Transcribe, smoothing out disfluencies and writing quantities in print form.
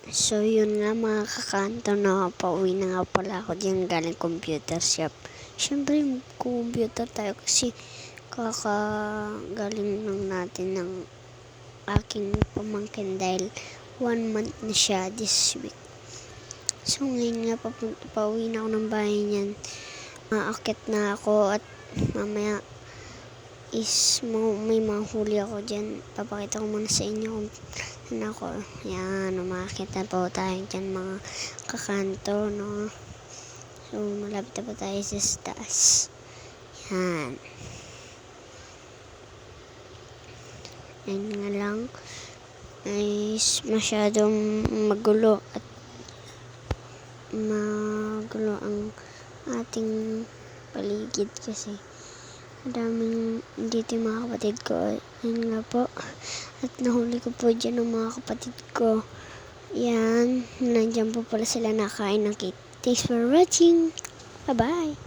So yun nga mga kakanto, nakapauwi na nga pala ako dyan galing computer shop. Siyempre computer tayo kasi kakagaling lang natin ng aking pamangkin dahil 1 month na siya this week. So ngayon nga pauwi na ako ng bahay niyan. Maakit na ako at mamaya is may mga huli ako dyan. Papakita ko muna sa inyo kung saan ako. Yan, umakit na po tayo dyan mga kakanto, no? So, malapit na po tayo sa taas. Yan. Yan nga lang ay masyadong magulo ang ating paligid kasi daming dito yung mga kapatid ko. Yan nga po. At nahuli ko po dyan ng mga kapatid ko. Yan. Nandyan po pala sila nakain ng cake. Thanks for watching. Bye-bye.